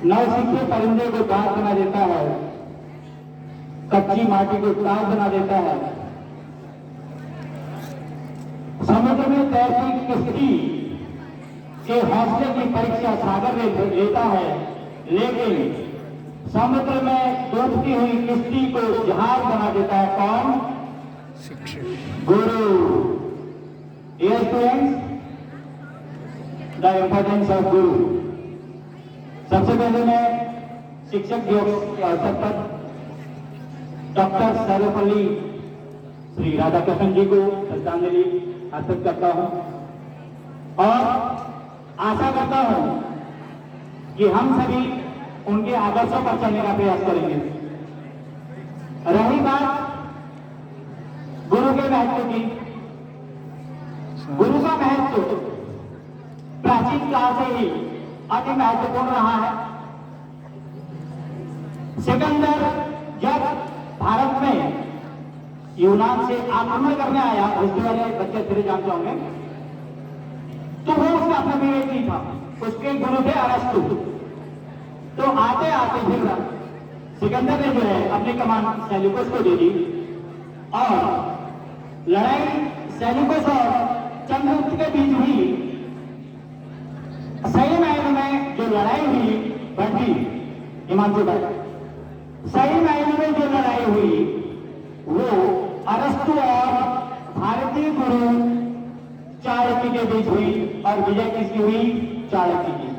नौसिखिए परिंदे को दांत बना देता है, कच्ची माटी को ताज बना देता है। समुद्र में तैरती किश्ती के हौसले की परीक्षा सागर लेता है, लेकिन समुद्र में डूबती हुई किश्ती को जहाज बना देता है कौन? गुरु। Dear students, the importance of guru. सबसे पहले मैं शिक्षक दिवस के अवसर पर डॉक्टर सर्वपल्ली श्री राधाकृष्णन जी को श्रद्धांजलि अर्पित करता हूं और आशा करता हूं कि हम सभी उनके आदर्शों पर चलने का प्रयास करेंगे। रही बात गुरु के महत्व की, गुरु का महत्व प्राचीन काल से ही अति महत्वपूर्ण रहा है। सिकंदर जब भारत में यूनान से आक्रमण करने आया, हिस्ट्री वाले बच्चे फिर जानते होंगे, तो वो उसका अपना विवेक नहीं था, उसके गुरु थे अरस्तु। तो आते आते फिर सिकंदर ने जो है अपनी कमान सेल्यूकस को दे दी और लड़ाई सेल्यूकस और चंद्रगुप्त के बीच हुई। सही मायने में जो लड़ाई हुई बढ़ी, हिमांशु भाई, सही मायने में जो लड़ाई हुई वो अरस्तु और भारतीय गुरु चाणक्य के बीच हुई और विजय किसकी हुई? चाणक्य की।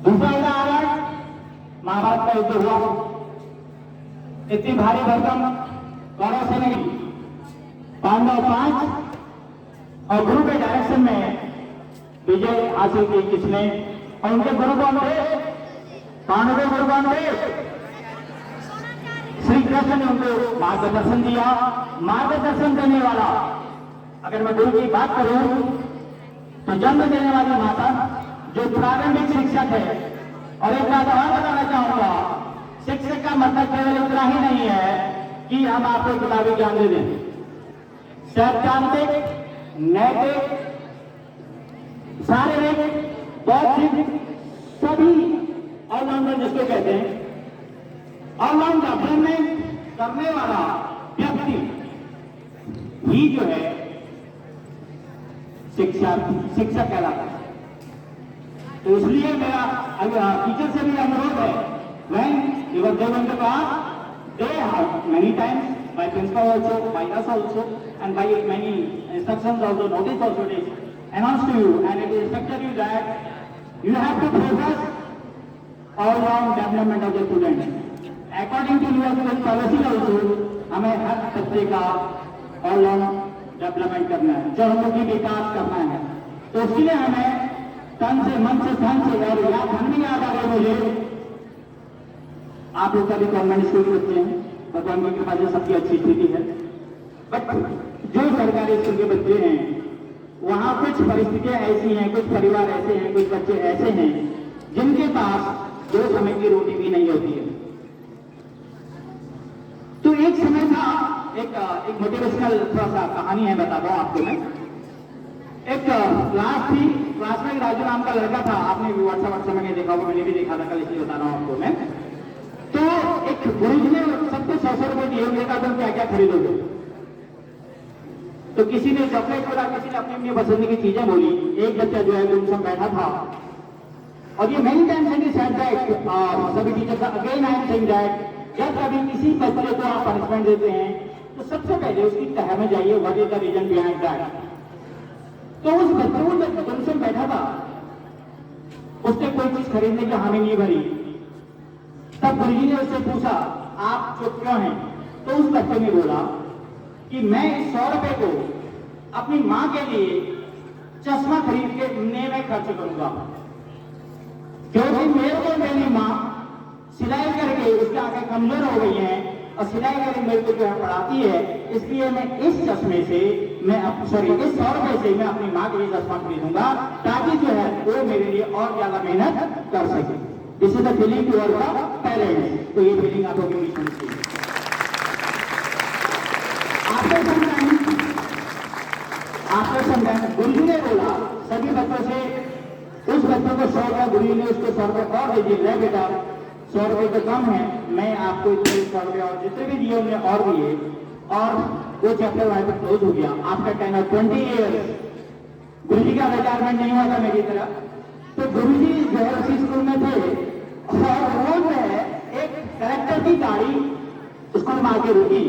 दूसरा उदाहरण, महाभारत का युद्ध हुआ, इतनी भारी भरकम कौरव सेना की, पांडव 5 और गुरु के डायरेक्शन में विजय हासिल की किसने? और उनके गुरु कौन थे? पांडव के गुरु कौन थे? श्री कृष्ण ने उनको मार्गदर्शन दिया। मार्गदर्शन देने वाला, अगर मैं गुरु की बात करूं तो जन्म देने वाली माता जो प्रारंभिक शिक्षक है। और एक बात और बताना चाहूंगा, शिक्षक का मतलब केवल इतना ही नहीं है कि हम आपको किताबी ज्ञान दे दें। सैद्धांतिक, नैतिक, शारीरिक, बौद्धिक, सभी ऑलराउंडर जिसको कहते हैं, ऑलराउंड डेवलपमेंट करने वाला व्यक्ति ही जो है शिक्षक कहलाता है। तो इसलिए मेरा टीचर से भी अनुरोध है, when you were given the class, they have many times by principal also, by us also, and by many instructions also, notice also it is announced to you, and it is instructed you that you have to focus all round development of the student. According to your school policy also, हमें हर बच्चे का all round development करना है, चहुमुखी विकास करना है। तो उसके लिए हमें तन से, मन से, धन से, और याद धन भी याद आ गए मुझे, आप लोग सभी गवर्नमेंट स्कूल के बच्चे हैं, भगवान की कृपा से सबकी अच्छी स्थिति है। बट जो सरकारी स्कूल के बच्चे हैं वहां कुछ परिस्थितियां ऐसी हैं, कुछ परिवार ऐसे हैं, कुछ बच्चे ऐसे हैं जिनके पास 2 समय की रोटी भी नहीं होती है। तो एक समय था, एक मोटिवेशनल थोड़ा सा कहानी है, बताता हूं आपको मैं। एक क्लास थी, क्लास में राजू नाम का लड़का था, आपने भी व्हाट्सएप में देखा होगा, मैंने भी देखा था कल, इसलिए बता रहा हूं आपको मैं। तो एक गुरुजी ने सबको 100 रुपए दिए, देखा तुम क्या क्या खरीदोगे। तो किसी ने चॉकलेट बोला, किसी ने अपनी अपनी पसंद की चीजें बोली। एक बच्चा जो है गुमसुम बैठा था और ये many times and said that, सभी teachers again I am saying that, जब कभी किसी बच्चे को आप पनिशमेंट देते हैं तो सबसे पहले उसकी तह में जाइए, what is the reason behind that. तो उस बच्चे को जब गुमसुम बैठा था, उसने कोई चीज खरीदने की हामी नहीं भरी। तब गुरुजी ने उससे पूछा, आप चुप क्यों हैं? तो उस बच्चे ने बोला कि मैं 100 रुपए को अपनी मां के लिए चश्मा खरीद के में खर्च करूंगा, क्योंकि मेरे को मेरी मां सिलाई करके उसकी आंखें कमजोर हो गई हैं और सिलाई करके मेरे को जो है पढ़ाती है, इसलिए मैं इस चश्मे से इस 100 रुपए से मैं अपनी मां के लिए चश्मा खरीदूंगा, ताकि जो है वो मेरे लिए और ज्यादा मेहनत कर सके। This is the feeling to our parents. तो ये फीलिंग आप लोगों की मिशन थी। आफ्टर सम टाइम गुरुजी ने बोला सभी बच्चों से उस बच्चे को 100 रुपया, गुरु जी ने उसको 100 रुपया और दे दिए, ले बेटा 100 रुपये तो कम है, मैं आपको इतने 100 रुपया और जितने भी दिए उन्हें और दिए, और वो चैप्टर वहां पर क्लोज हो गया। आफ्टर 10 और 20 ईयर्स गुरु जी का रिटायरमेंट नहीं हुआ था मेरी तरह, तो गुरु जी जो है उसी स्कूल में थे, और वो जो है एक कलेक्टर की गाड़ी स्कूल में आके रुकी,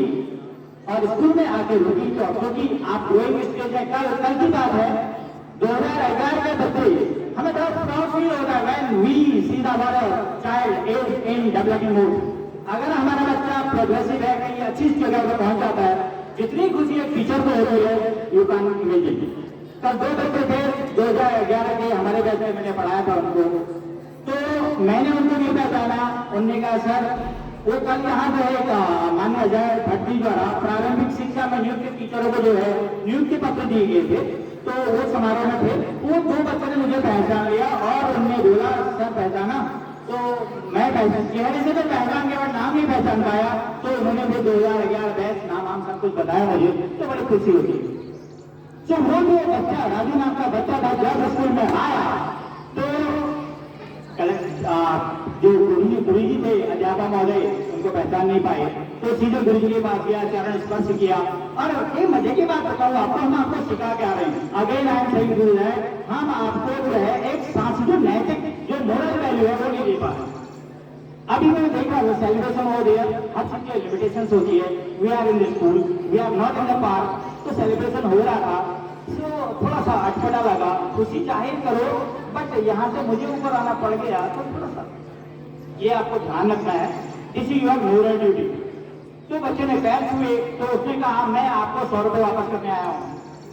और स्कूल में आके रुकी तो क्योंकि आप ड्राइंग स्टेज है, कल की बात है 2011 के बच्चे, हमें थोड़ा प्राउड फील होता है when we see the child is in developing mode. अगर हमारा बच्चा प्रोग्रेसिव है, कहीं अच्छी जगह पर पहुंच जाता है, जितनी खुशी एक टीचर को होती है यू कैन इमेजिन। कल 2 बच्चे थे 2011 के, हमारे बैच में मैंने पढ़ाया था उनको, तो मैंने उनको नहीं पहचाना। उन्होंने कहा सर वो कल यहाँ जो है मान्य अजय भट्टी द्वारा प्रारंभिक शिक्षा में नियुक्त टीचरों को जो है नियुक्ति पत्र दिए गए थे, तो वो समारोह में थे। वो 2 बच्चों ने मुझे पहचान लिया और उन्होंने बोला सर पहचाना, तो मैं चेहरे से तो पहचान गया, नाम नहीं पहचान पाया, तो उन्होंने भी 2011 बैच नाम सब कुछ बताया मुझे, तो बड़ी खुशी होती। तो वो जो बच्चा राजू नाम का बच्चा था, जब स्कूल में आया तो जो गुरु जी थे अध्यापक महोदय उनको पहचान नहीं पाए, तो सीधे गुरु जी के पास गया, चरण स्पर्श किया। और एक मजे की बात बताऊं आपको, हम आपको सिखा के आ रहे हैं, अगेन आई एम सेइंग गुरु है, हम आपको जो है एक सांस्कृतिक नैतिक जो मोरल वैल्यू है वो नहीं दे पा रहे। अभी मैंने देखा वो सेलिब्रेशन हो रही है, हर चीज की लिमिटेशन होती है, we are in the school, we are not in the park, तो सेलिब्रेशन हो रहा था, तो थोड़ा सा अटपटा लगा, खुशी जाहिर करो, बट यहाँ से मुझे ऊपर आना पड़ गया, तो थोड़ा सा ये आपको ध्यान रखना है, this is your moral duty. तो बच्चे ने पैर छुए, तो उसने कहा मैं आपको 100 रुपये वापस करने आया हूँ,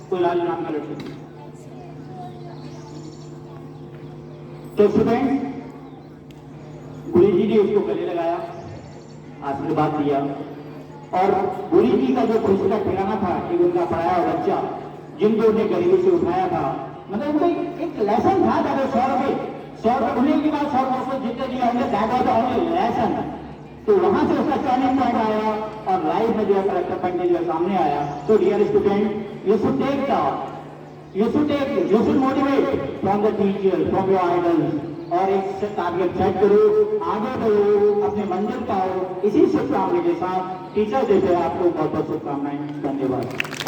कोई राजू नाम का लड़की। तो स्टूडेंट गुरु जी ने उसको गले लगाया, आशीर्वाद दिया, और गुरु जी का जो खुशी का ठिकाना था कि उनका पढ़ाया हुआ बच्चा जिनको उन्हें गरीबी से उठाया था, मतलब उनको एक लेसन था, जब 100 रुपये उन्हीं के बाद 100 जितने दिया होंगे दैट वाज ओनली लेसन। तो वहां से उसका टर्निंग पॉइंट आया और लाइफ में जो है करेक्टर पॉइंट जो सामने आया। तो dear student you should motivate from the teacher, from your idols, और एक टारगेट सेट करो, आगे बढ़ो, अपने मंजिल पाओ। इसी शुभकामना के साथ टीचर देते आपको बहुत बहुत शुभकामनाएं। धन्यवाद।